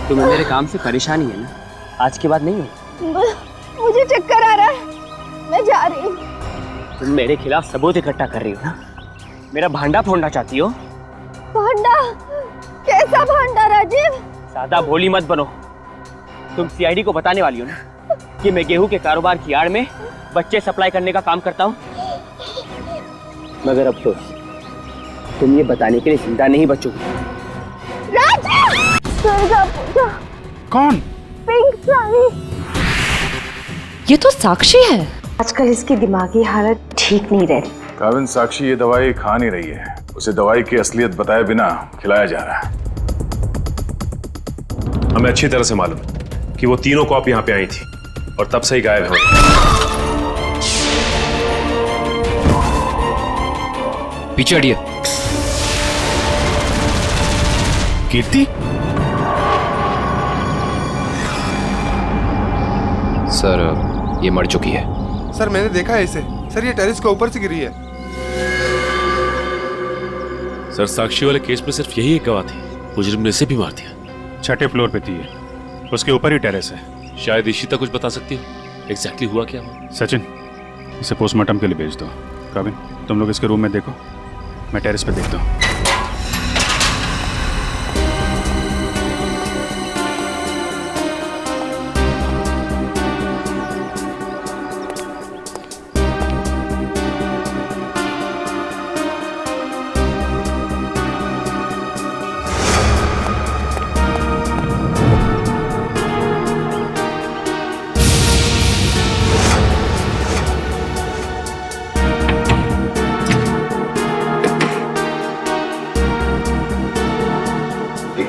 तुम्हें मेरे काम से परेशानी है ना? आज के बाद नहीं हो? मुझे चक्कर आ रहा है, मैं जा रही हूँ। तुम मेरे खिलाफ सबूत इकट्ठा कर रही हो ना? मेरा भांडा फोड़ना चाहती हो? भांडा? कैसा भांडा राजीव? ज्यादा भोली मत बनो। तुम सीआईडी को बताने वाली हो ना कि मैं गेहूं के कारोबार की आड़ में बच्चे सप्लाई करने का काम करता हूँ? मगर अफसोस, तुम ये बताने के लिए जिंदा नहीं बचोगी। राजीव! कौन? पिंक साड़ी। ये तो साक्षी है। आजकल इसकी दिमागी हालत ठीक नहीं रहती। काविन, साक्षी ये दवाई खा नहीं रही है। उसे दवाई की असलियत बताए बिना खिलाया जा रहा है। हमें अच्छी तरह से मालूम है कि वो तीनों कॉप यहाँ पे आई थी और तब से ही गायब है। पीछे हटिए। कीर्ति? सर, ये मर चुकी है। सर मैंने देखा है इसे। सर ये टेरेस के ऊपर से गिरी है। सर, साक्षी वाले केस में सिर्फ यही एक गवाह थी। मुजरिम ने इसे भी मार दिया। 6ठे फ्लोर पे थी है, उसके ऊपर ही टेरेस है। शायद इशिता कुछ बता सकती है एग्जैक्टली हुआ क्या। सचिन, इसे पोस्टमार्टम के लिए भेज दो। काविन, तुम लोग इसके रूम में देखो, मैं टेरेस पे देखता हूँ।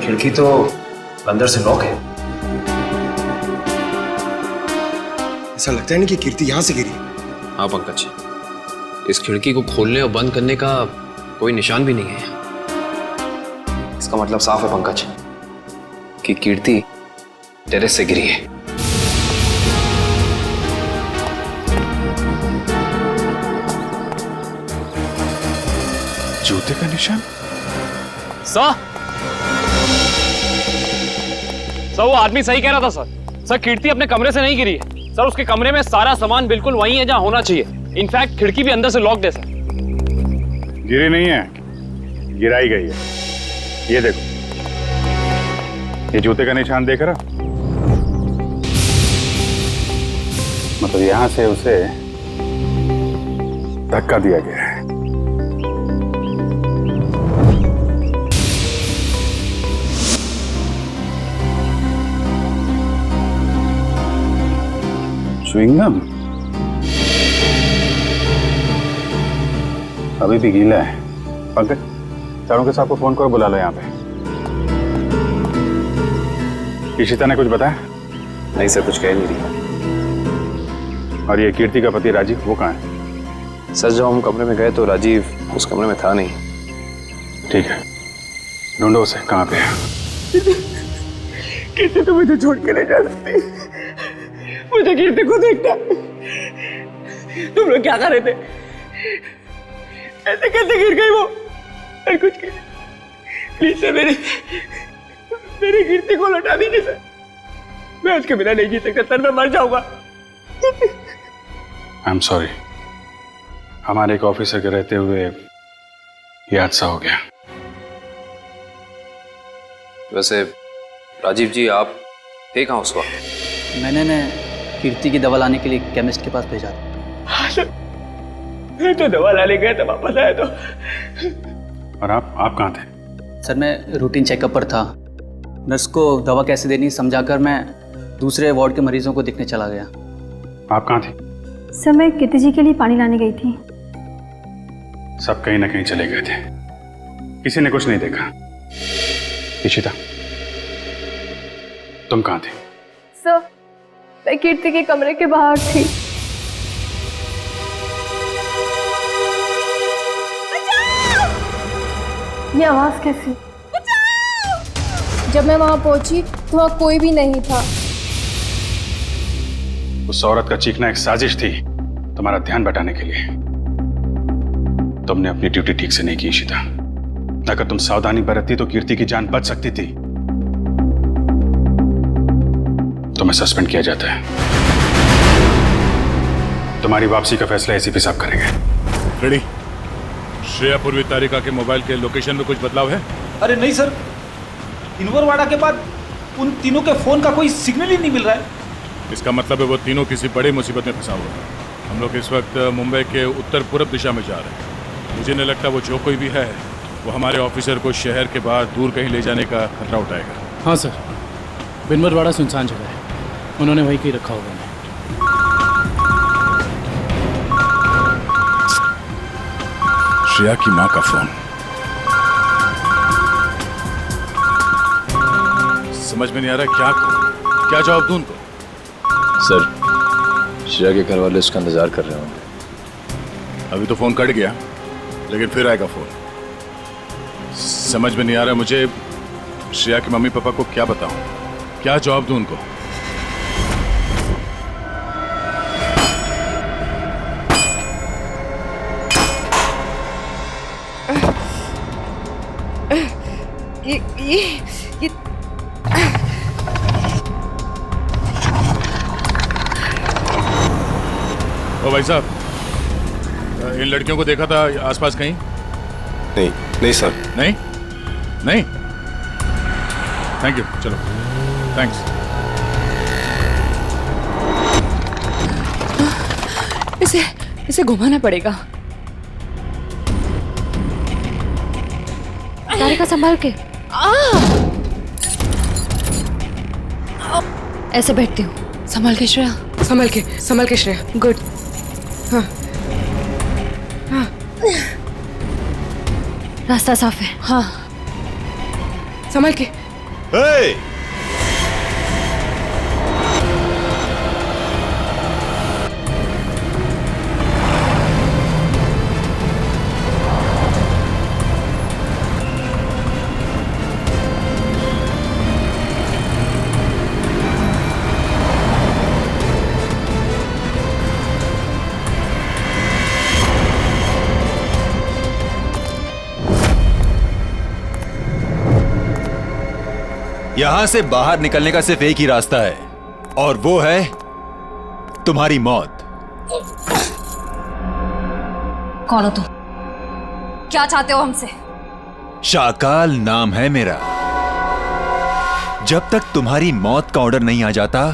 खिड़की तो अंदर से लॉक है। ऐसा लगता है नहीं कि कीर्ति यहाँ से गिरी। हाँ पंकज, इस खिड़की को खोलने और बंद करने का कोई निशान भी नहीं है। इसका मतलब साफ है पंकज कि कीर्ति टेरेस से गिरी है। जूते का निशान? सर, वो आदमी सही कह रहा था सर। सर, कीर्ति अपने कमरे से नहीं गिरी है सर। उसके कमरे में सारा सामान बिल्कुल वही है जहां होना चाहिए। इनफैक्ट खिड़की भी अंदर से लॉक्ड है सर। गिरी नहीं है, गिराई गई है। ये देखो, ये जूते का निशान देख रहा? मतलब यहां से उसे धक्का दिया गया है। च्युइंगम अभी भी गीला है। पंकज, चारों के साथ को फोन करो, बुला लो यहाँ पे। इशिता ने कुछ बताया? नहीं सर, कुछ कह नहीं रही। और ये कीर्ति का पति राजीव, वो कहाँ है? सर, जब हम कमरे में गए तो राजीव उस कमरे में था नहीं। ठीक है, ढूंढो उसे, कहाँ पे है? कीर्ति तो मुझे छोड़ के नहीं जा सकती। मुझे कीर्ति को देखना। तुम लोग क्या कर रहे थे? ऐसे कैसे गिर गई वो? मैं कुछ प्लीज सर, मेरी कीर्ति को लौटा दीजिए सर। मैं उसके बिना नहीं जी सकता सर, मैं मर जाऊंगा। आई एम सॉरी, हमारे एक ऑफिसर के रहते हुए ये हादसा हो गया। वैसे राजीव जी, आप थे कहाँ उस वक्त? मैंने कीर्ति की दवा लाने के लिए केमिस्ट के पास भेजा था। हाँ सर, मैं तो दवा लाने गया था, वापस आया तो। और आप कहाँ थे? सर, मैं रूटीन चेकअप पर था। नर्स को दवा कैसे देनी समझाकर मैं दूसरे वार्ड के मरीजों को देखने चला गया। आप कहाँ थे? सर, मैं कीर्ति जी के लिए पानी लाने गई थी। सब कहीं ना कहीं चले गए थे, किसी ने कुछ नहीं देखा। इशिता, तुम कहाँ थे? सर, मैं कीर्ति के कमरे के बाहर थी। ये आवाज कैसी? जब मैं वहां पहुंची तो वहां कोई भी नहीं था। उस औरत का चीखना एक साजिश थी, तुम्हारा ध्यान बटाने के लिए। तुमने अपनी ड्यूटी ठीक से नहीं की इशिता। अगर तुम सावधानी बरतती तो कीर्ति की जान बच सकती थी। तुम्हें सस्पेंड किया जाता है। तुम्हारी वापसी का फैसला एसीपी साहब करेंगे। रेडी। श्रेया पूर्वी तारिका के मोबाइल के लोकेशन में कुछ बदलाव है? अरे नहीं सर, इनवरवाड़ा के बाद उन तीनों के फोन का कोई सिग्नल ही नहीं मिल रहा है। इसका मतलब है वो तीनों किसी बड़ी मुसीबत में फंसा हुआ है। हम लोग इस वक्त मुंबई के उत्तर पूर्व दिशा में जा रहे हैं। मुझे नहीं लगता वो जो कोई भी है वो हमारे ऑफिसर को शहर के बाहर दूर कहीं ले जाने का खतरा उठाएगा। हाँ सर, बिनवरवाड़ा सुनसान जगह है, उन्होंने वहीं कहीं रखा होगा। श्रेया की माँ का फोन। समझ में नहीं आ रहा क्या करूं, क्या जवाब दूं उनको? सर, श्रेया के घर वाले उसका इंतजार कर रहे होंगे। अभी तो फोन कट गया, लेकिन फिर आएगा फोन। समझ में नहीं आ रहा मुझे श्रेया के मम्मी पापा को क्या बताऊं, क्या जवाब दूं उनको? ये ओ भाई साहब, इन लड़कियों को देखा था आसपास कहीं? नहीं सर। नहीं नहीं, थैंक यू, चलो थैंक्स। इसे घुमाना पड़ेगा। तारिका संभाल के। ऐसे बैठती हूँ। संभाल के श्रेया। संभाल के श्रेया। गुड। हाँ हाँ, रास्ता साफ है। हाँ, संभाल के। Hey! यहां से बाहर निकलने का सिर्फ एक ही रास्ता है, और वो है तुम्हारी मौत। कौन हो तुम? क्या चाहते हो हमसे? शाकाल नाम है मेरा। जब तक तुम्हारी मौत का ऑर्डर नहीं आ जाता,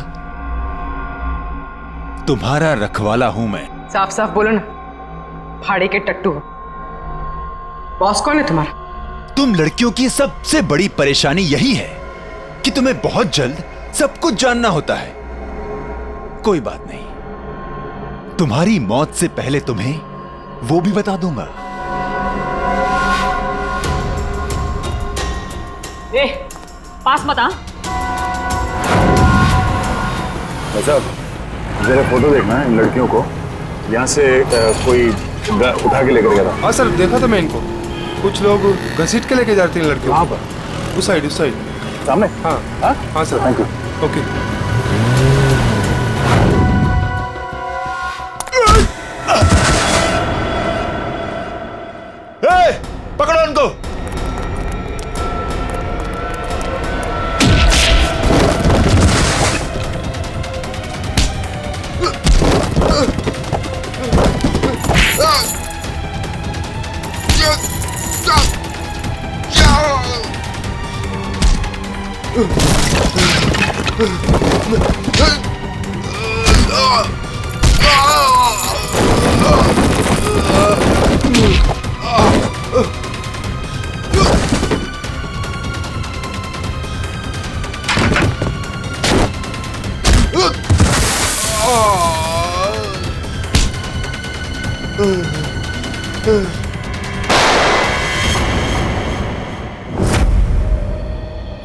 तुम्हारा रखवाला हूं मैं। साफ साफ बोलो ना, भाड़े के टट्टू हो। बॉस कौन है तुम्हारा? तुम लड़कियों की सबसे बड़ी परेशानी यही है कि तुम्हें बहुत जल्द सब कुछ जानना होता है। कोई बात नहीं, तुम्हारी मौत से पहले तुम्हें वो भी बता दूंगा। पास मत आ। साहब, जरा फोटो देखना है इन लड़कियों को। यहाँ से कोई उठा के लेकर गया था। हाँ सर, देखा था मैं इनको। कुछ लोग घसीट के लेके जाते हैं लड़कियों। कहाँ पर? उस साइड सामने? हाँ हाँ हाँ सर। Thank you. ओके। पकड़ो उनको।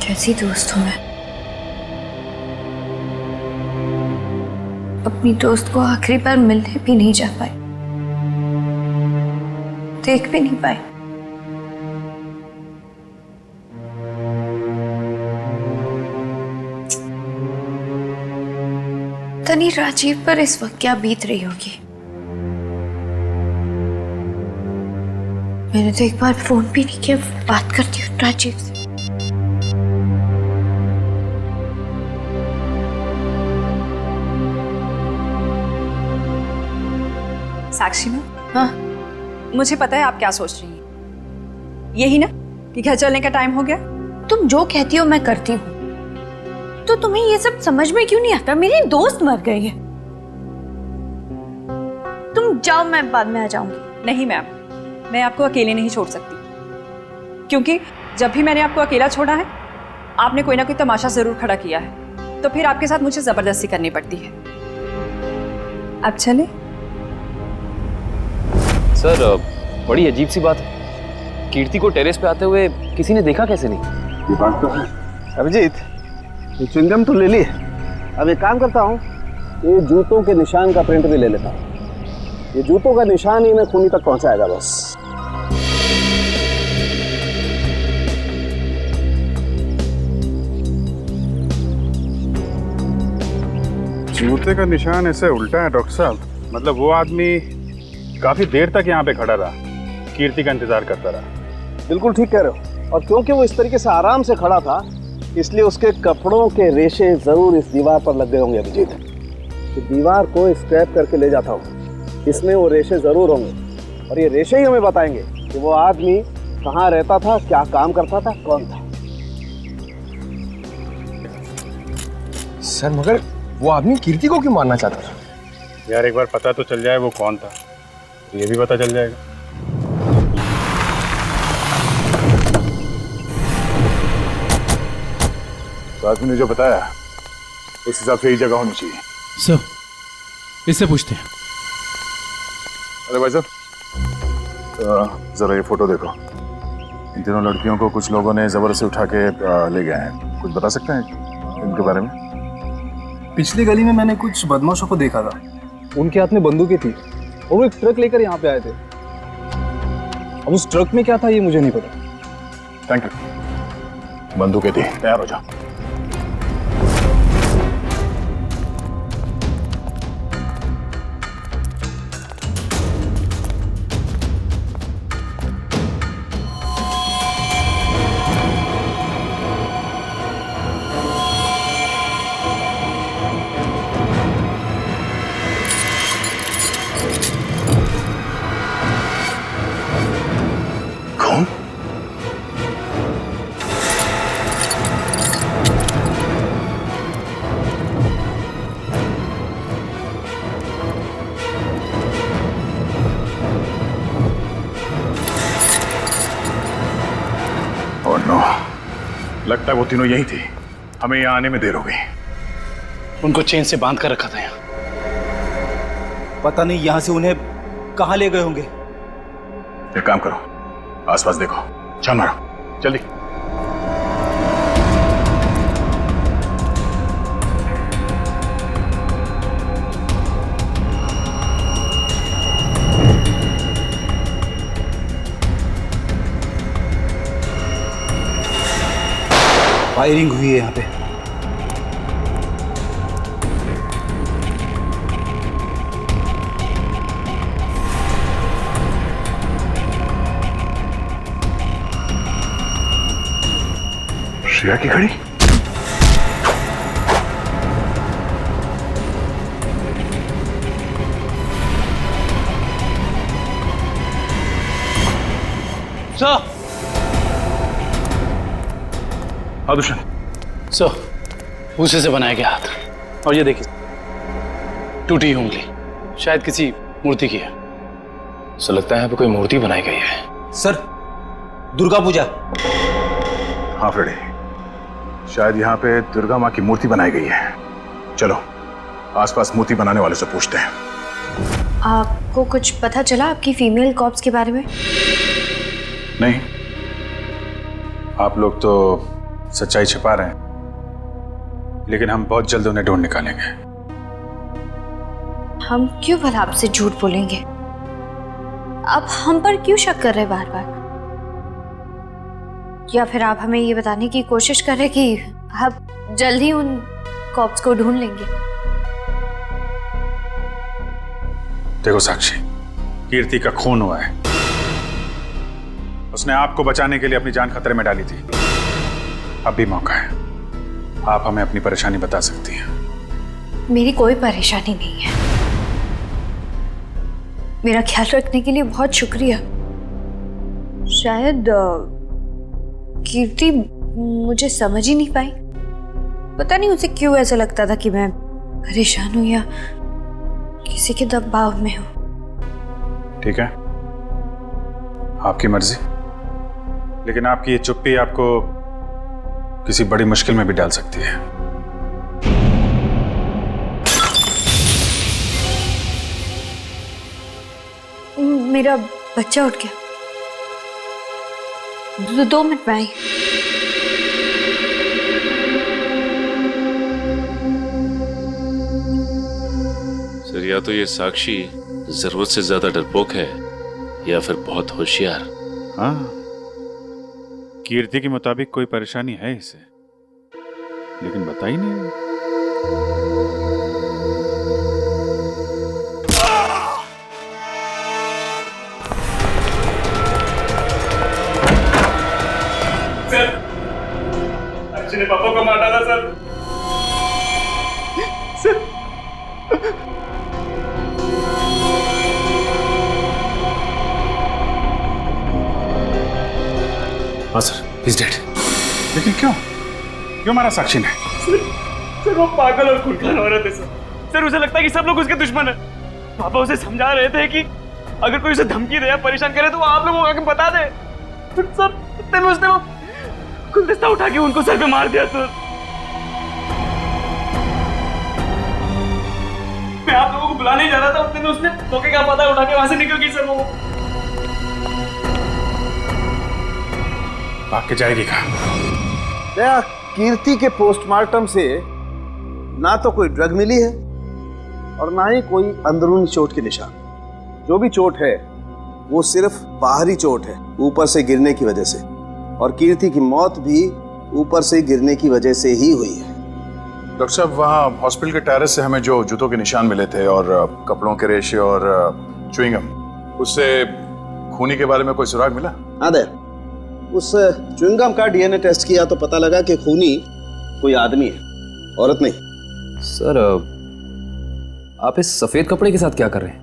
कैसी दोस्त हूँ मैं। अपनी दोस्त को आखिरी बार मिलने भी नहीं जा पाई, देख भी नहीं पाई। तनी राजीव पर इस वक्त क्या बीत रही होगी। मैंने तो एक बार फोन भी नहीं किया। बात करती हूँ राजीव से। साक्षी मैम, हाँ मुझे पता है आप क्या सोच रही हैं। यही ना कि घर चलने का टाइम हो गया। तुम जो कहती हो मैं करती हूँ, तो तुम्हें ये सब समझ में क्यों नहीं आता? मेरी दोस्त मर गई है। तुम जाओ, मैं बाद में आ जाऊंगी। नहीं मैम, मैं आपको अकेले नहीं छोड़ सकती, क्योंकि जब भी मैंने आपको अकेला छोड़ा है आपने कोई ना कोई तमाशा जरूर खड़ा किया है, तो फिर आपके साथ मुझे जबरदस्ती करनी पड़ती है। अब चले। सर बड़ी अजीब सी बात है, कीर्ति को टेरेस पे आते हुए किसी ने देखा कैसे नहीं? ये बात तो है। अभिजीत, ये च्युइंगम तो ले ली, अब एक काम करता हूँ, ये जूतों के निशान का प्रिंट भी ले लेता हूँ। ये जूतों का निशान ही मैं खूनी तक पहुंचाएगा बस। जूते का निशान ऐसे उल्टा है डॉक्टर साहब, मतलब वो आदमी काफी देर तक यहाँ पे खड़ा रहा, कीर्ति का इंतजार करता रहा। बिल्कुल ठीक कह रहे हो, और क्योंकि वो इस तरीके से आराम से खड़ा था इसलिए उसके कपड़ों के रेशे जरूर इस दीवार पर लग गए होंगे अभिजीत। तो दीवार को स्क्रैप करके ले जाता हूँ, इसमें वो रेशे जरूर होंगे, और ये रेशे ही हमें बताएंगे कि वो आदमी कहाँ रहता था, क्या काम करता था, कौन था। सर मगर वो आदमी कीर्ति को क्यों मारना चाहता था? यार एक बार पता तो चल जाए वो कौन था, ये भी पता चल जाएगा। तो आदमी ने जो बताया उस हिसाब से ही जगह होनी चाहिए। सर, इससे पूछते हैं। अरे भाई साहब, जरा ये फोटो देखो। इन तीनों लड़कियों को कुछ लोगों ने जबरदस्ती उठा के ले गए हैं, कुछ बता सकते हैं इनके बारे में? पिछली गली में मैंने कुछ बदमाशों को देखा था, उनके हाथ में बंदूकें थी और वो एक ट्रक लेकर यहाँ पे आए थे। अब उस ट्रक में क्या था ये मुझे नहीं पता। Thank you. बंदूकें थी, तैयार हो जाओ। लगता है वो तीनों यही थे, हमें यहाँ आने में देर हो गई। उनको चेन से बांध कर रखा था यहाँ, पता नहीं यहाँ से उन्हें कहाँ ले गए होंगे। एक काम करो, आसपास देखो, छान मारो जल्दी। फायरिंग हुई है यहाँ पे। श्रेया की घड़ी? सर, हाँ दुष्यंत। सर, भूसे से बनाया गया हाथ, और ये देखिए टूटी उंगली, शायद किसी मूर्ति की है। सो लगता है यहाँ पे कोई मूर्ति बनाई गई है। सर, दुर्गा पूजा। हाँ फ्रेडी, शायद यहाँ पे दुर्गा माँ की मूर्ति बनाई गई है। चलो आसपास मूर्ति बनाने वाले से पूछते हैं। आपको कुछ पता चला आपकी फीमेल कॉप्स के बारे में? नहीं, आप लोग तो सच्चाई छिपा रहे हैं, लेकिन हम बहुत जल्द उन्हें ढूंढ निकालेंगे। हम क्यों भला आपसे झूठ बोलेंगे? आप हम पर क्यों शक कर रहे हैं बार बार? या फिर आप हमें ये बताने की कोशिश कर रहे हैं कि आप जल्द ही उन कॉप्स को ढूंढ लेंगे? देखो साक्षी, कीर्ति का खून हुआ है, उसने आपको बचाने के लिए अपनी जान खतरे में डाली थी। अब भी मौका है, आप हमें अपनी परेशानी बता सकती हैं। मेरी कोई परेशानी नहीं है। मेरा ख्याल रखने के लिए बहुत शुक्रिया। शायद कीर्ति मुझे समझ ही नहीं पाई। पता नहीं उसे क्यों ऐसा लगता था कि मैं परेशान हूं या किसी के दबाव में हूं। ठीक है, आपकी मर्जी, लेकिन आपकी ये चुप्पी आपको किसी बड़ी मुश्किल में भी डाल सकती है। मेरा बच्चा उठ गया। 2 मिनट में आई। सर, या तो ये साक्षी जरूरत से ज्यादा डरपोक है या फिर बहुत होशियार। हाँ, कीर्ति के मुताबिक कोई परेशानी है इसे, लेकिन बता ही नहीं। साक्षी ने पापा को मार डाला सर। हाँ सर, he's dead। लेकिन क्यों क्यों मारा साक्षी ने? सर वो पागल और खूंखार औरत है सर। उसे लगता है कि सब लोग उसके दुश्मन हैं। पापा उसे समझा रहे थे कि अगर कोई उसे धमकी दे या परेशान करे तो वो आप लोगों को आके बता दे। सर इतने में उसने वो गुलदस्ता उठा के उनको सर पे मार दिया सर। मैं आप लोगों को बुलाने ही जा रहा था, उतने में उसने मौके का पता उठा के वहां से निकल गई सर। वो भाग के जाएगी कहाँ? कीर्ति के पोस्टमार्टम से ना तो कोई ड्रग मिली है और ना ही कोई अंदरूनी चोट के निशान। जो भी चोट है वो सिर्फ बाहरी चोट है, ऊपर से गिरने की वजह से। और कीर्ति की मौत भी ऊपर से गिरने की वजह से ही हुई है। डॉक्टर साहब, वहाँ हॉस्पिटल के टेरेस से हमें जो जूतों के निशान मिले थे और कपड़ों के रेशे और च्युइंगम, उससे खूनी के बारे में कोई सुराग मिला? हाँ दे, उस च्युइंगम का डीएनए टेस्ट किया तो पता लगा कि खूनी कोई आदमी है, औरत नहीं। सर, आप इस सफेद कपड़े के साथ क्या कर रहे हैं?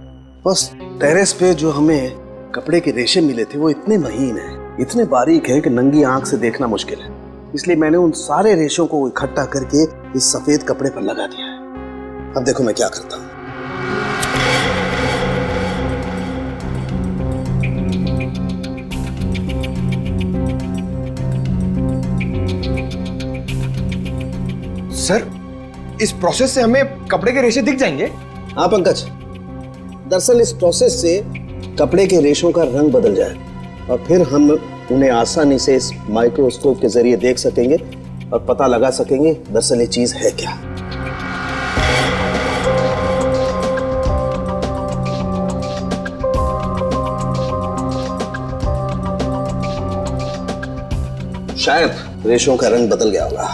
बस टेरेस पे जो हमें कपड़े के रेशे मिले थे वो इतने महीन हैं, इतने बारीक हैं कि नंगी आंख से देखना मुश्किल है। इसलिए मैंने उन सारे रेशों को इकट्ठा करके इस सफेद कपड़े पर लगा दिया है। अब देखो मैं क्या करता हूँ। सर, इस प्रोसेस से हमें कपड़े के रेशे दिख जाएंगे? हाँ पंकज, दरअसल इस प्रोसेस से कपड़े के रेशों का रंग बदल जाए और फिर हम उन्हें आसानी से इस माइक्रोस्कोप के जरिए देख सकेंगे और पता लगा सकेंगे दरअसल ये चीज है क्या। शायद रेशों का रंग बदल गया होगा।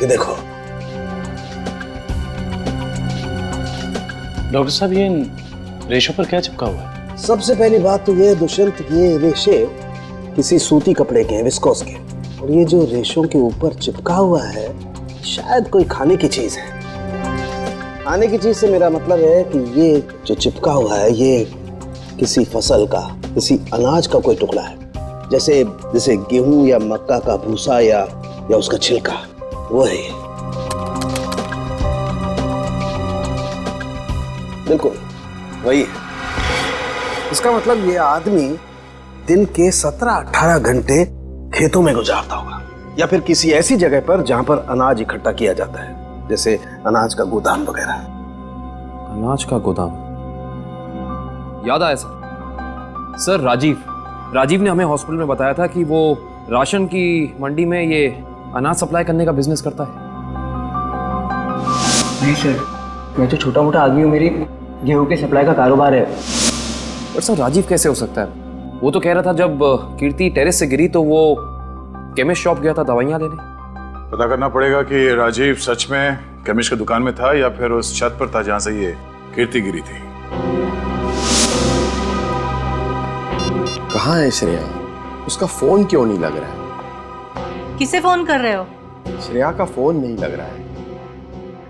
ये देखो डॉक्टर साहब, ये रेशों पर क्या चिपका हुआ है? सबसे पहली बात तो ये दुष्यंत, ये रेशे किसी सूती कपड़े के हैं, विस्कोस के। और ये जो रेशों के ऊपर चिपका हुआ है शायद कोई खाने की चीज है। खाने की चीज से मेरा मतलब है कि ये जो चिपका हुआ है ये किसी फसल का, किसी अनाज का कोई टुकड़ा है, जैसे गेहूं या मक्का का भूसा या उसका छिलका, वो है ये। बिल्कुल वही है। इसका मतलब ये आदमी दिन के 17-18 घंटे खेतों में गुजारता होगा या फिर किसी ऐसी जगह पर जहां पर अनाज इकट्ठा किया जाता है, जैसे अनाज का गोदाम वगैरह। अनाज का गोदाम, याद आया सर, राजीव ने हमें हॉस्पिटल में बताया था कि वो राशन की मंडी में ये अनाज सप्लाई करने का बिजनेस करता है। नहीं सर, मैं तो छोटा मोटा आदमी हूँ, मेरी गेहूं के सप्लाई का कारोबार है। पर सर, राजीव कैसे हो सकता है? वो तो कह रहा था जब कीर्ति टेरेस से गिरी तो वो केमिस्ट शॉप गया था दवाइयाँ लेने। पता करना पड़ेगा कि राजीव सच में केमिस्ट की दुकान में था या फिर उस छत पर था जहाँ से ये कीर्ति गिरी थी। कहाँ है श्रेया? उसका फोन क्यों नहीं लग रहा है? किसे फोन कर रहे हो? श्रेया का फोन नहीं लग रहा है।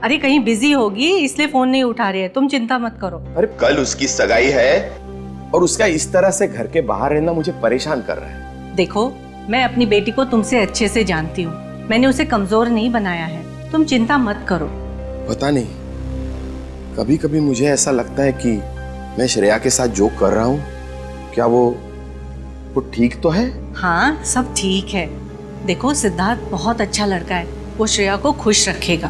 अरे कहीं बिजी होगी इसलिए फोन नहीं उठा रही है, तुम चिंता मत करो। अरे कल उसकी सगाई है और उसका इस तरह से घर के बाहर रहना मुझे परेशान कर रहा है। देखो, मैं अपनी बेटी को तुमसे अच्छे से जानती हूँ, मैंने उसे कमजोर नहीं बनाया है, तुम चिंता मत करो। पता नहीं, कभी कभी मुझे ऐसा लगता है कि मैं श्रेया के साथ जो कर रहा हूँ, क्या वो ठीक तो है? हाँ, सब ठीक है। देखो, सिद्धार्थ बहुत अच्छा लड़का है, वो श्रेया को खुश रखेगा।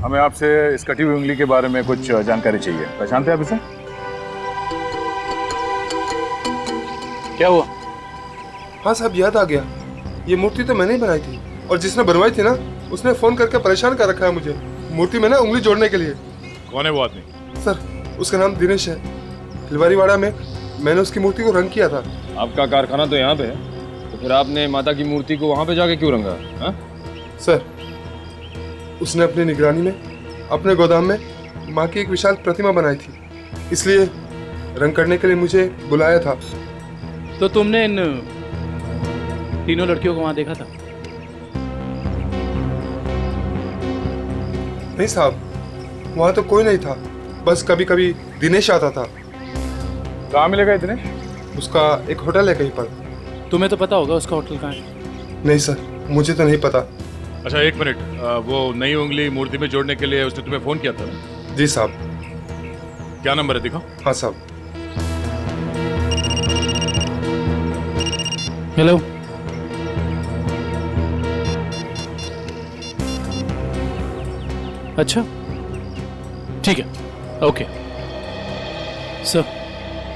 हमें आपसे इस कटी हुई उंगली के बारे में कुछ जानकारी चाहिए। पहचानते हैं आप इसे? क्या हुआ? हाँ साहब, याद आ गया। ये मूर्ति तो मैंने ही बनाई थी और जिसने बनवाई थी ना, उसने फोन करके परेशान कर रखा है मुझे मूर्ति में ना उंगली जोड़ने के लिए। कौन है वो आदमी? सर, उसका नाम दिनेश है। खिलवारीवाड़ा में मैंने उसकी मूर्ति को रंग किया था। आपका कारखाना तो यहाँ पे है, तो फिर आपने माता की मूर्ति को वहाँ पे जाके क्यों रंगा? हाँ? सर, उसने अपनी निगरानी में अपने गोदाम में माँ की एक विशाल प्रतिमा बनाई थी, इसलिए रंग करने के लिए मुझे बुलाया था। तो तुमने इन तीनों लड़कियों को वहां देखा था? नहीं साहब, वहां तो कोई नहीं था, बस कभी कभी दिनेश आता था। कहाँ मिलेगा दिनेश? उसका एक होटल है कहीं पर। तुम्हें तो पता होगा उसका होटल कहाँ है? नहीं सर, मुझे तो नहीं पता। अच्छा एक मिनट, वो नई उंगली मूर्ति में जोड़ने के लिए उसने तुम्हें फोन किया था ना? जी साहब। क्या नंबर है, दिखाओ। हाँ साहब। हेलो, अच्छा ठीक है, ओके सर।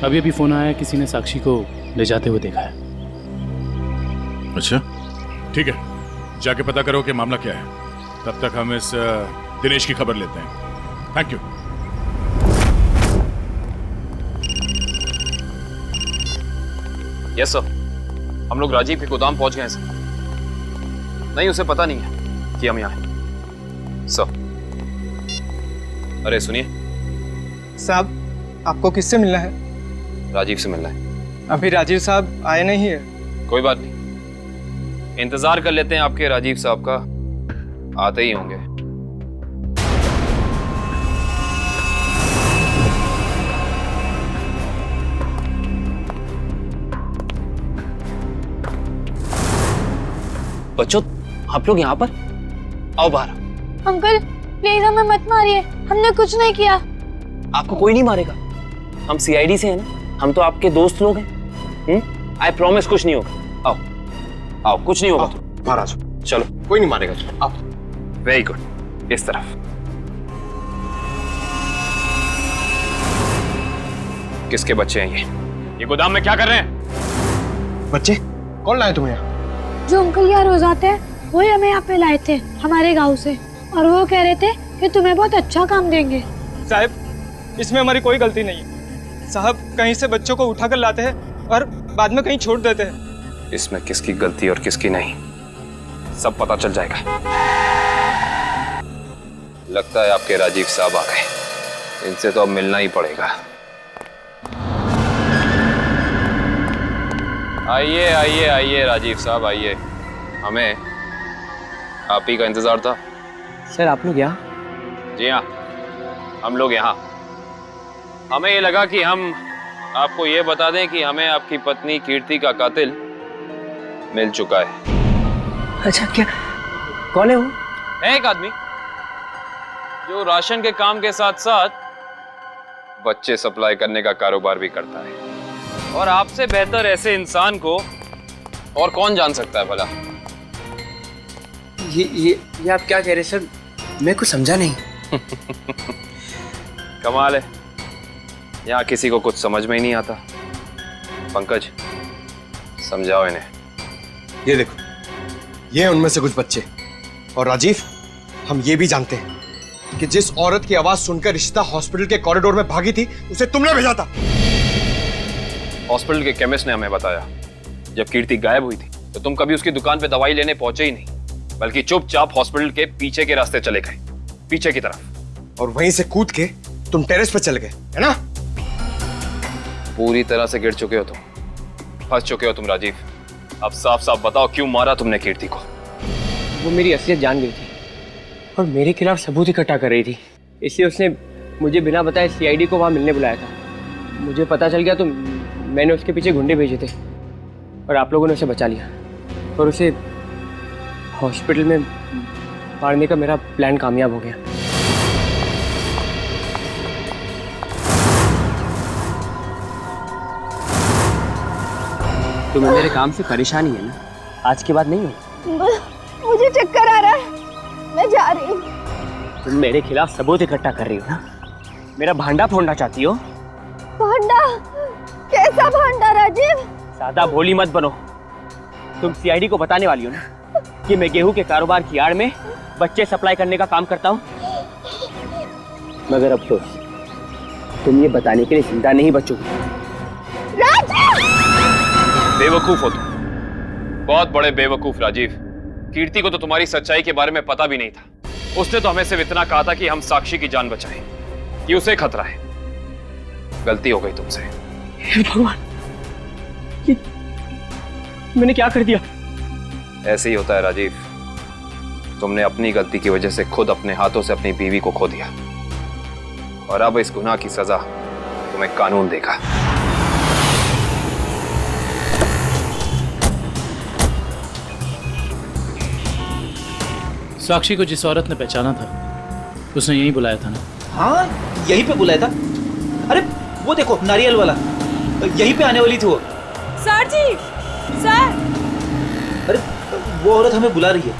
अभी अभी फोन आया, किसी ने साक्षी को ले जाते हुए देखा है। अच्छा ठीक है, जाके पता करो कि मामला क्या है। तब तक हम इस दिनेश की खबर लेते हैं। Thank you. यस सर, हम लोग राजीव के गोदाम पहुंच गए हैं सर। नहीं, उसे पता नहीं है कि हम यहाँ हैं सर। अरे सुनिए साहब, आपको किससे मिलना है? राजीव से मिलना है। अभी राजीव साहब आए नहीं है। कोई बात नहीं, इंतजार कर लेते हैं आपके राजीव साहब का, आते ही होंगे। बच्चों, आप लोग यहाँ पर आओ बाहर। अंकल प्लीज हमें मत मारिए, हमने कुछ नहीं किया। आपको कोई नहीं मारेगा, हम सीआईडी से हैं ना, हम तो आपके दोस्त लोग हैं। आई प्रॉमिस कुछ नहीं होगा। आओ आओ, कुछ नहीं होगा। बाहर आ जाओ। चलो, कोई नहीं मारेगा। आप वेरी गुड, इस तरफ। किसके बच्चे हैं ये गोदाम में क्या कर रहे हैं? बच्चे कौन लाए तुम्हें यहाँ? जो अंकल यहाँ रोज आते हैं वही हमें यहाँ पे लाए थे हमारे गांव से, और वो कह रहे थे कि तुम्हें बहुत अच्छा काम देंगे। साहब, इसमें हमारी कोई गलती नहीं है। साहब कहीं से बच्चों को उठाकर लाते हैं और बाद में कहीं छोड़ देते हैं। इसमें किसकी गलती और किसकी नहीं, सब पता चल जाएगा। लगता है आपके राजीव साहब आ गए, इनसे तो अब मिलना ही पड़ेगा। आइए आइए आइए राजीव साहब, आइए। हमें आप ही का इंतजार था। सर आप लोग यहाँ? जी हाँ, हम लोग यहाँ। हमें ये लगा कि हम आपको ये बता दें कि हमें आपकी पत्नी कीर्ति का कातिल मिल चुका है। अच्छा, क्या कौन है वो? है एक आदमी जो राशन के काम के साथ साथ बच्चे सप्लाई करने का कारोबार भी करता है, और आपसे बेहतर ऐसे इंसान को और कौन जान सकता है भला? ये आप क्या कह रहे हैं सर? मैं कुछ समझा नहीं। कमाल है, यहाँ किसी को कुछ समझ में ही नहीं आता। पंकज, समझाओ इन्हें। ये देखो, ये हैं उनमें से कुछ बच्चे। और राजीव, हम ये भी जानते हैं कि जिस औरत की आवाज सुनकर रिश्ता हॉस्पिटल के कॉरिडोर में भागी थी, उसे तुमने भेजा था। हॉस्पिटल के केमिस्ट ने हमें बताया, जब कीर्ति गायब हुई थी तो तुम कभी उसकी दुकान पे दवाई लेने पहुंचे ही नहीं, बल्कि चुपचाप हॉस्पिटल के पीछे के रास्ते चले गए। पीछे की तरफ। और वहीं से कूद के तुम टेरेस पर चल गए, है ना? पूरी तरह से गिर चुके हो तुम, फंस चुके हो तुम राजीव। अब साफ साफ बताओ, क्यों मारा तुमने कीर्ति को? वो मेरी असलियत जान गई थी और मेरे खिलाफ सबूत इकट्ठा कर रही थी, इसलिए उसने मुझे बिना बताए सीआईडी को वहाँ मिलने बुलाया था। मुझे पता चल गया तो मैंने उसके पीछे गुंडे भेजे थे और आप लोगों ने उसे बचा लिया और उसे हॉस्पिटल में मारने का मेरा प्लान कामयाब हो गया। तुम्हें मेरे काम से परेशानी है ना? आज के बाद नहीं हो? मुझे चक्कर आ रहा है, मैं जा रही हूँ। तुम मेरे खिलाफ सबूत इकट्ठा कर रही हो ना? मेरा भांडा फोड़ना चाहती हो? भांडा? कैसा भांडा राजीव? ज्यादा भोली मत बनो। तुम सीआईडी को बताने वाली हो ना कि मैं गेहूं के कारोबार की आड़ में बच्चे सप्लाई करने का काम करता हूँ? मगर अफसोस, तुम ये बताने के लिए जिंदा नहीं बचोगे। बेवकूफ हो तुम, बहुत बड़े बेवकूफ राजीव। कीर्ति को तो तुम्हारी सच्चाई के बारे में पता भी नहीं था। उसने तो हमें सिर्फ इतना कहा था कि हम साक्षी की जान बचाएं, कि उसे खतरा है। गलती हो गई तुमसे। भगवान, मैंने क्या कर दिया? ऐसे ही होता है राजीव। तुमने अपनी गलती की वजह से खुद अपने हाथों से अपनी बीवी को खो दिया और अब इस गुनाह की सजा तुम्हें कानून देगा। साक्षी को जिस औरत ने पहचाना था उसने यहीं बुलाया था ना? हाँ, यहीं पे बुलाया था। अरे वो देखो, नारियल वाला, यहीं पे आने वाली थी वो। सर जी, सर। अरे वो औरत हमें बुला रही है,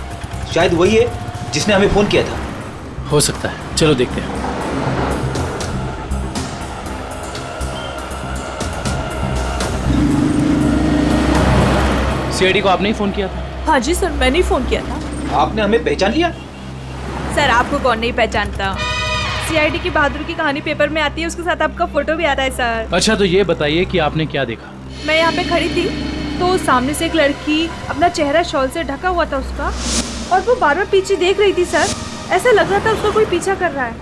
शायद वही है जिसने हमें फोन किया था। हो सकता है, चलो देखते हैं। सीआईडी को आपने ही फोन किया था? हाँ जी सर, मैंने ही फोन किया था। आपने हमें पहचान लिया? सर आपको कौन नहीं पहचानता? सीआईडी की बहादुर की कहानी पेपर में आती है, उसके साथ आपका फोटो भी आता है सर। अच्छा, तो ये बताइए कि आपने क्या देखा? मैं यहाँ पे खड़ी थी तो सामने से एक लड़की, अपना चेहरा शॉल से ढका हुआ था उसका, और वो बार बार पीछे देख रही थी सर। ऐसा लग रहा था उसको कोई पीछा कर रहा है।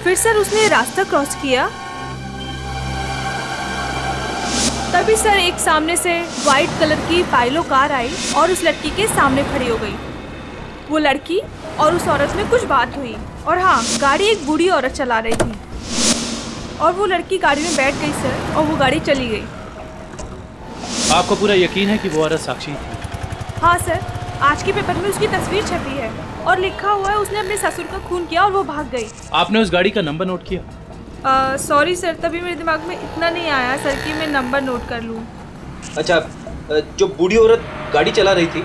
फिर सर उसने रास्ता क्रॉस किया, तभी सर एक सामने से व्हाइट कलर की पाइलो कार आई और उस लड़की के सामने खड़ी हो गई। वो लड़की और उस औरत में कुछ बात हुई और हाँ, गाड़ी एक बूढ़ी औरत चला रही थी और वो लड़की गाड़ी में बैठ गई सर और वो गाड़ी चली गई। आपको पूरा यकीन है कि वो औरत साक्षी थी? हाँ सर, आज के पेपर में उसकी तस्वीर छपी है और लिखा हुआ है उसने अपने ससुर का खून किया और वो भाग गई। आपने उस गाड़ी का नंबर नोट किया? सॉरी सर, तभी मेरे दिमाग में इतना नहीं आया सर कि मैं नंबर नोट कर लूँ। अच्छा, जो बूढ़ी औरत गाड़ी चला रही थी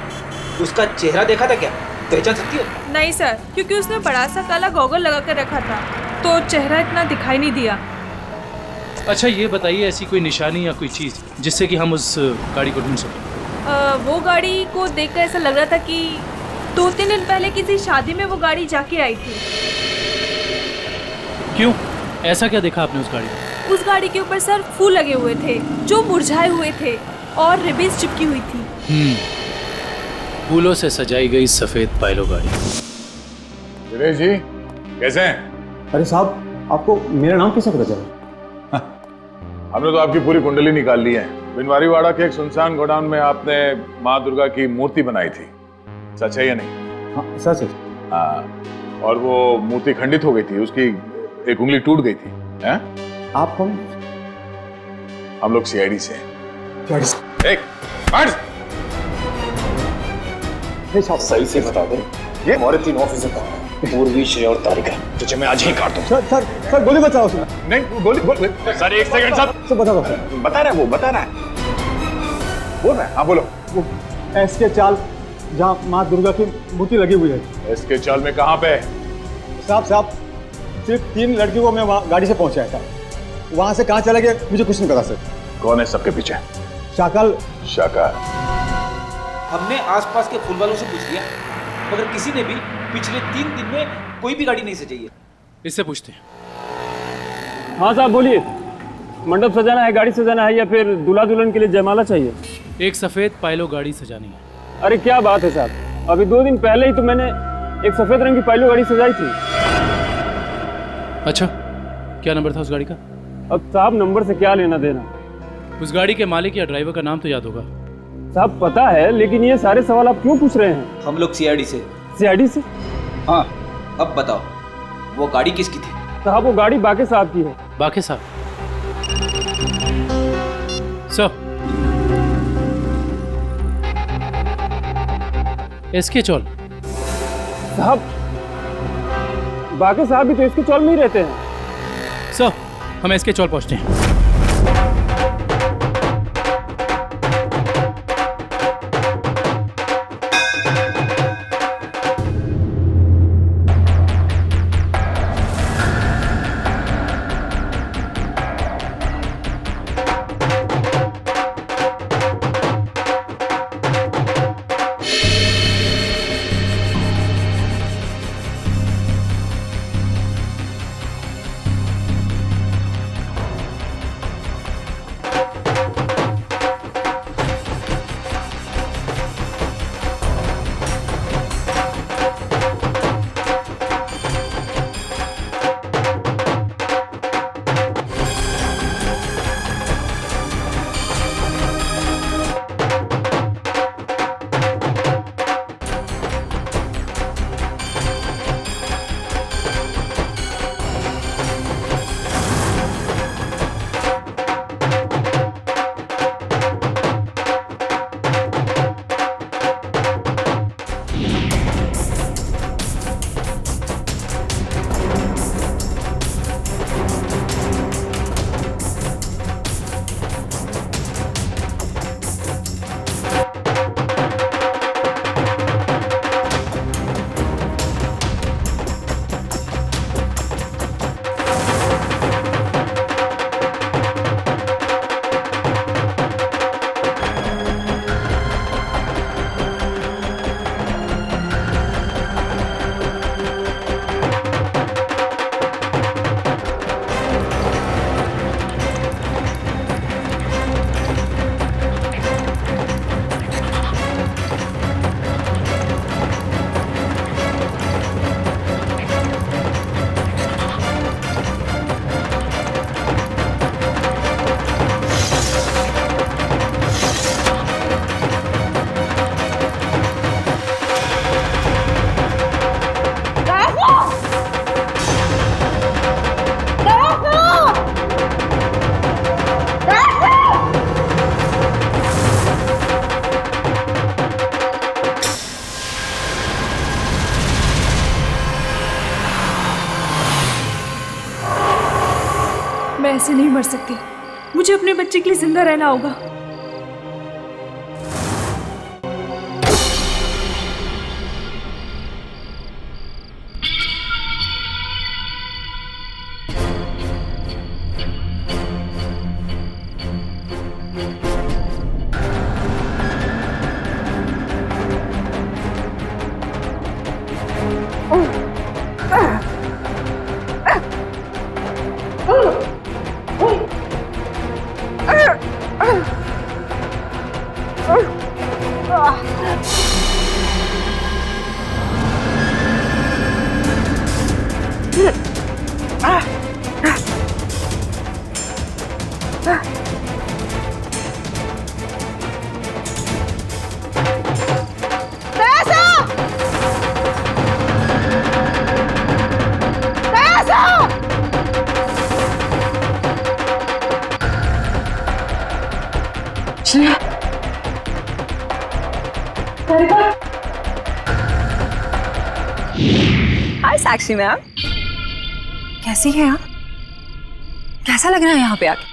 उसका चेहरा देखा था क्या? पहचान सकती हो? नहीं सर, क्योंकि उसने बड़ा सा काला गॉगल लगा कर रखा था तो चेहरा इतना दिखाई नहीं दिया। अच्छा, ये बताइए ऐसी कोई निशानी या कोई चीज़ जिससे कि हम उस गाड़ी को ढूंढ सकें? वो गाड़ी को देखकर ऐसा लग रहा था कि 2-3 दिन पहले किसी शादी में वो गाड़ी जाके आई थी। क्यों? ऐसा क्या देखा आपने उस गाड़ी में? उस गाड़ी के ऊपर सर फूल लगे हुए थे जो मुरझाए हुए थे और रिबन्स चिपकी हुई थी। फूलों से सजाई गई सफेद पाइलो गाड़ी। दिनेश जी, कैसे हैं? अरे साहब, आपको मेरा नाम कैसे पता चला? हमने तो आपकी पूरी कुंडली निकाल ली है। बिनवारीवाड़ा के एक सुनसान गोडाउन में आपने माँ दुर्गा की मूर्ति बनाई थी, सच है या नहीं? हाँ सच है। हाँ, और वो मूर्ति खंडित हो गई थी, उसकी एक उंगली टूट गई थी। हैं? आप कौन? हम लोग सीआईडी से हैं। एक साहब सही से बता दे, ये हमारे 3 ऑफिसर कहाँ हैं? पूर्वी, श्रेय और तारिका। तुझे मैं आज ही काट दूं। सर गोली बचाओ उसमें। नहीं, गोली सर, एक सेकंड सर बता दो। बता रहा है, वो बता रहा है, बोल रहा है। हाँ बोलो। एसके चाल जहाँ माँ दुर्गा की मूर्ति लगी हुई है। एसके चाल में कहाँ पे? साहब सिर्फ 3 लड़कियों को मैं वहाँ गाड़ी से पहुँचाया था, वहाँ से कहाँ चला गया मुझे कुछ नहीं पता सर। कौन है सबके पीछे? शाकल। हमने आसपास के फूल वालों से पूछ लिया, मगर किसी ने भी पिछले 3 दिन में कोई भी गाड़ी नहीं सजाई है। इससे पूछते हैं। हाँ साहब बोलिए, मंडप सजाना है, गाड़ी सजाना है या फिर दूल्हा दुल्हन के लिए जयमाला चाहिए? एक सफेद पाइलो गाड़ी सजानी है। अरे क्या बात है साहब, अभी 2 दिन पहले ही तो मैंने एक सफेद रंग की पाइलो गाड़ी सजाई थी। अच्छा, क्या नंबर था उस गाड़ी का? अब साहब नंबर से क्या लेना देना, उस गाड़ी के मालिक या ड्राइवर का नाम तो याद होगा। साहब पता है, लेकिन ये सारे सवाल आप क्यों पूछ रहे हैं? हम लोग सीआईडी से। सीआईडी से? हाँ, अब बताओ वो गाड़ी किसकी थी? साहब वो गाड़ी बाके साहब की है। बाके साहब? सर, एसके चौल। साहब बाके साहब भी तो इसके चौल में ही रहते हैं। सर, हम एसके चौल पहुंचते हैं। मैं ऐसे नहीं मर सकती, मुझे अपने बच्चे के लिए जिंदा रहना होगा। हाय साक्षी मैम, कैसी हैं आप? कैसा लग रहा है यहाँ पे आके?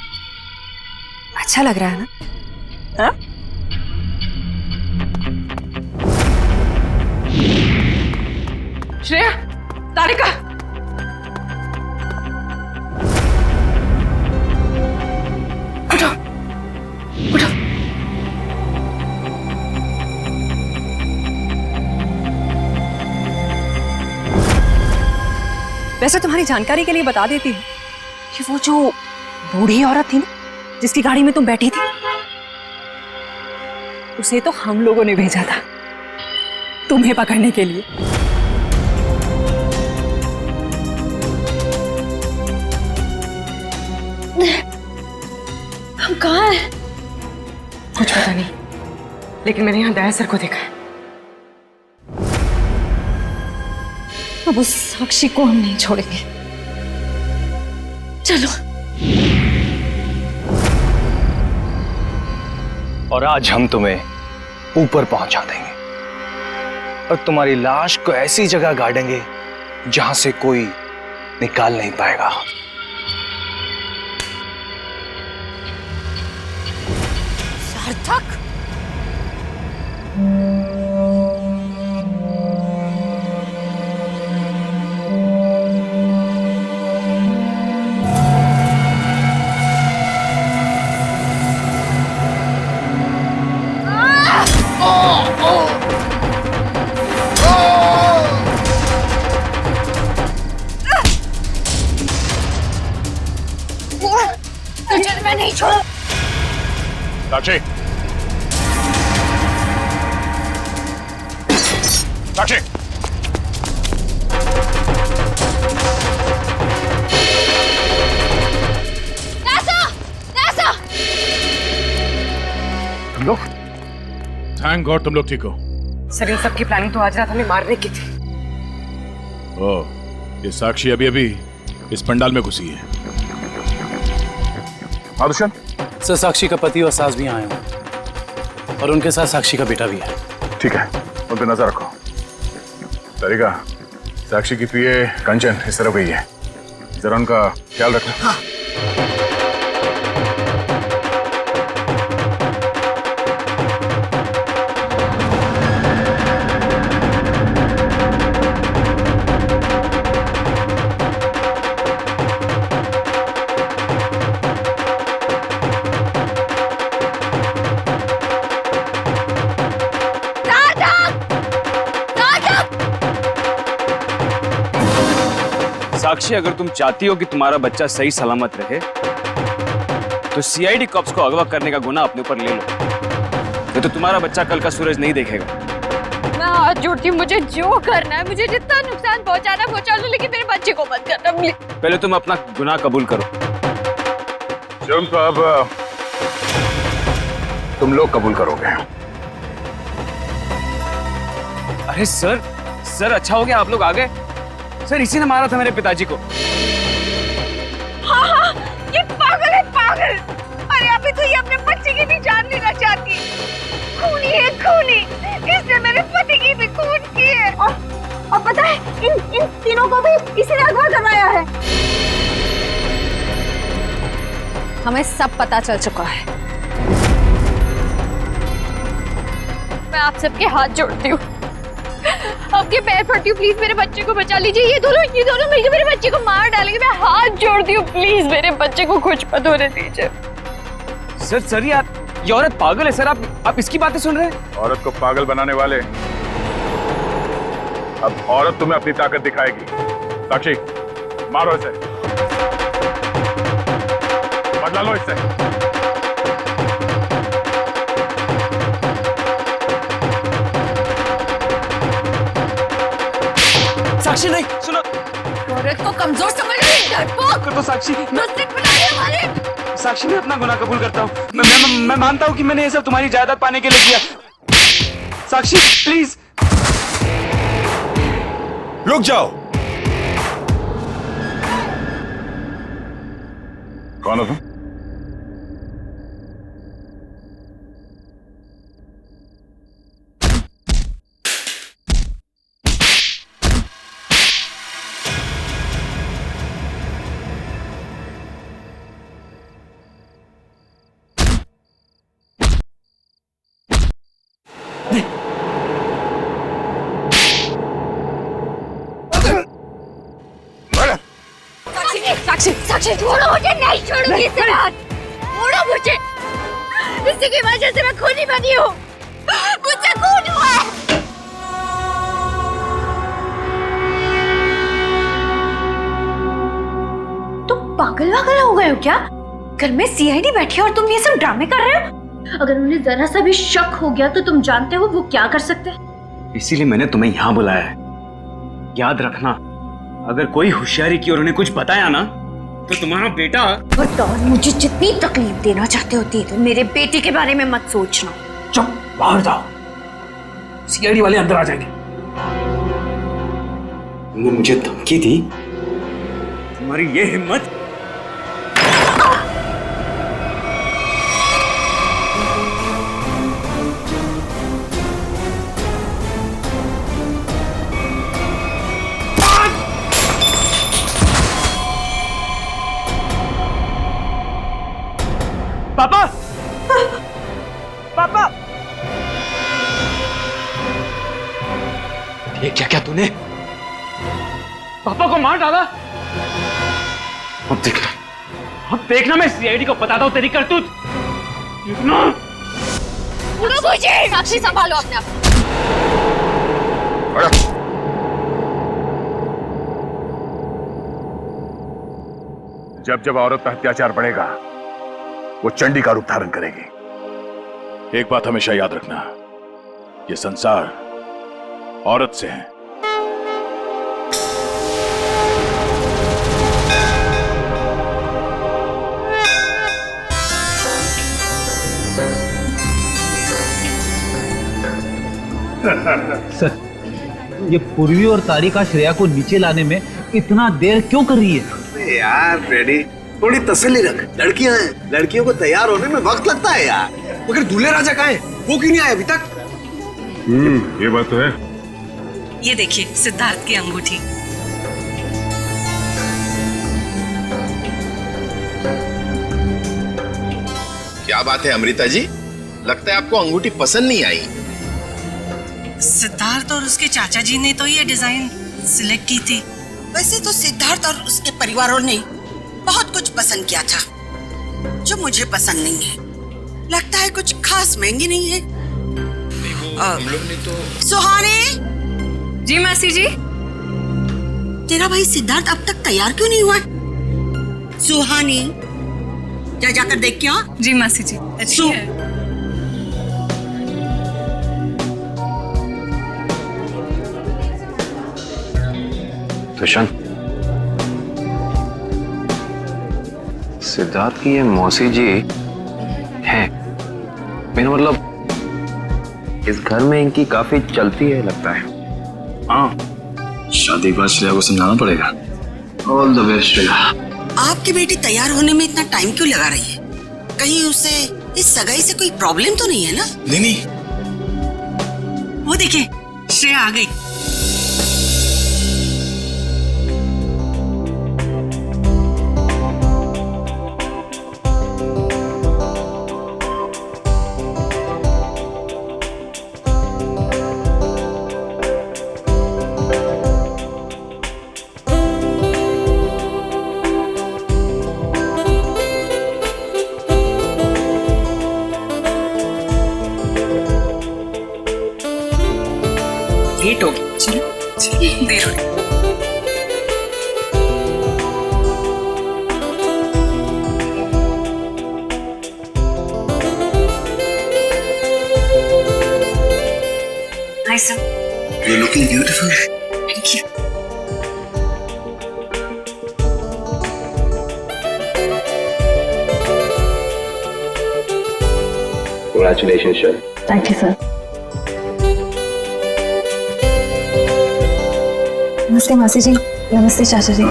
अच्छा लग रहा है ना? हाँ? श्रेया, तारिका, उठो, उठो। वैसे तुम्हारी जानकारी के लिए बता देती हूँ कि वो जो बूढ़ी औरत थी ना, जिसकी गाड़ी में तुम बैठी थी, उसे तो हम लोगों ने भेजा था तुम्हें पकड़ने के लिए। हम कहाँ हैं? कुछ पता नहीं, लेकिन मैंने यहाँ दया सर को देखा है। अब उस साक्षी को हम नहीं छोड़ेंगे। चलो। और आज हम तुम्हें ऊपर पहुंचा देंगे और तुम्हारी लाश को ऐसी जगह गाड़ेंगे जहां से कोई निकाल नहीं पाएगा। सार्थक, तुझे मैं नहीं छोड़। साक्षी, साक्षी, तुम लोग? थैंक गॉड तुम लोग ठीक हो। सर, इन सब की प्लानिंग तो आज रात हमें मारने की थी। ओह, ये साक्षी अभी अभी इस पंडाल में घुसी है। आदुशन? सर, साक्षी का पति और सास भी आए हैं और उनके साथ साक्षी का बेटा भी है। ठीक है, उन पे नजर रखो। तरीका, साक्षी की पीए कंचन इस तरफ गई है, जरा उनका ख्याल रखना। हाँ। साक्षी, अगर तुम चाहती हो कि तुम्हारा बच्चा सही सलामत रहे तो सीआईडी कॉप्स को अगवा करने का गुनाह अपने ऊपर ले लो, नहीं तो तुम्हारा बच्चा कल का सूरज नहीं देखेगा। मैं हाथ जोड़ती हूँ, मुझे जो करना है, मुझे जितना नुकसान पहुंचाना पहुंचा लो, लेकिन मेरे बच्चे को मत करना प्लीज। पहले तुम अपना गुनाह कबूल करो। जुर्म तो अब तुम लोग कबूल करोगे। अरे सर, अच्छा हो गया आप लोग आ गए। सर, इसी ने मारा था मेरे पिताजी को। हाँ, ये पागल है, पागल। अरे अभी तो ये अपने बच्चे की भी जान लेना चाहती है। खूनी है, खूनी। इसने मेरे पति की भी खून की है। और पता है, इन तीनों को भी इसी ने अगवा करवाया है। हमें सब पता चल चुका है। मैं आप सबके हाथ जोड़ती हूँ, आपके पैर पड़ती हूँ, प्लीज मेरे बच्चे को बचा लीजिए। ये दोनों मिलकर मेरे बच्चे को मार डालेंगे। मैं हाथ जोड़ती हूँ, प्लीज मेरे बच्चे को कुछ मत होने दीजिए। सर, ये औरत पागल है सर। आप इसकी बातें सुन रहे हैं? औरत को पागल बनाने वाले, अब औरत तुम्हें अपनी ताकत दिखाएगी। साक्षी, मारो इसे, बदला लो इससे। साक्षी नहीं, सुनो। औरत को कमजोर समझ रही है, डरपोक। कर दो साक्षी। मुझसे बुलाने वाले। साक्षी, मैं अपना गुनाह कबूल करता हूँ। मैं मानता हूँ कि मैंने ये सब तुम्हारी जायदाद पाने के लिए किया। साक्षी प्लीज रुक जाओ। कौन हो तुम? साक्षी, छोड़ो मुझे, नहीं छोड़ूंगी इससे हाथ। छोड़ो मुझे, इसी की वजह से मैं खूनी बनी हूँ। मुझसे खून हुआ है। तुम पागल हो गए हो क्या? घर में सीआईडी बैठी है और तुम ये सब ड्रामे कर रहे हो? अगर उन्हें जरा सा भी शक हो गया तो तुम जानते हो वो क्या कर सकते हैं। इसीलिए मैंने तुम्हें यहाँ बुलाया है। याद रखना, अगर कोई होशियारी की और उन्हें कुछ बताया ना तो तुम्हारा बेटा। और मुझे जितनी तकलीफ देना चाहते होती है तो मेरे बेटे के बारे में मत सोचना। चुप, बाहर जाओ, सीआईडी वाले अंदर आ जाएंगे। तुमने मुझे धमकी दी, तुम्हारी ये हिम्मत। पापा, पापा, ये क्या क्या तूने पापा को मार डाला? अब देखना मैं सीआईडी को बताता हूँ तेरी करतूत। देखना। उड़ो मुझे, साक्षी संभालो अपने आप। जब जब औरत पर अत्याचार बढ़ेगा वो चंडी का रूप धारण करेगी। एक बात हमेशा याद रखना, ये संसार औरत से है। सर, ये पूर्वी और तारिका श्रेया को नीचे लाने में इतना देर क्यों कर रही है? यार फ्रेडी, थोड़ी तसल्ली रख। लड़कियां हैं, लड़कियों को तैयार होने में वक्त लगता है यार। मगर दूल्हे राजा कहाँ है? वो क्यों नहीं आया अभी तक? ये बात तो है। ये देखिए सिद्धार्थ की अंगूठी। क्या बात है अमृता जी, लगता है आपको अंगूठी पसंद नहीं आई। सिद्धार्थ और उसके चाचा जी ने तो ये डिजाइन सिलेक्ट की थी। वैसे तो सिद्धार्थ और उसके परिवारों ने बहुत कुछ पसंद किया था जो मुझे पसंद नहीं है। लगता है कुछ खास महंगी नहीं है। हम लोग ने तो। सुहानी। जी मासी जी। तेरा भाई सिद्धार्थ अब तक तैयार क्यों नहीं हुआ? सुहानी, जा जाकर देख क्या? जी मासी जी। तुषार, सिद्धार्थ की ये मौसी जी हैं। मेरा मतलब इस घर में इनकी काफी चलती है लगता है। हाँ, शादी के बाद श्रेया को समझाना पड़ेगा। All the best Shreya. आपकी बेटी तैयार होने में इतना टाइम क्यों लगा रही है? कहीं उसे इस सगाई से कोई प्रॉब्लम तो नहीं है ना? नहीं। वो देखिए श्रेया आ गई। लेट हो गई। चलो देर हो रही। Hi sir. You're looking beautiful. Thank you. Congratulations, sir. Thank you, sir. नमस्ते मासी जी। नमस्ते चाचा जी।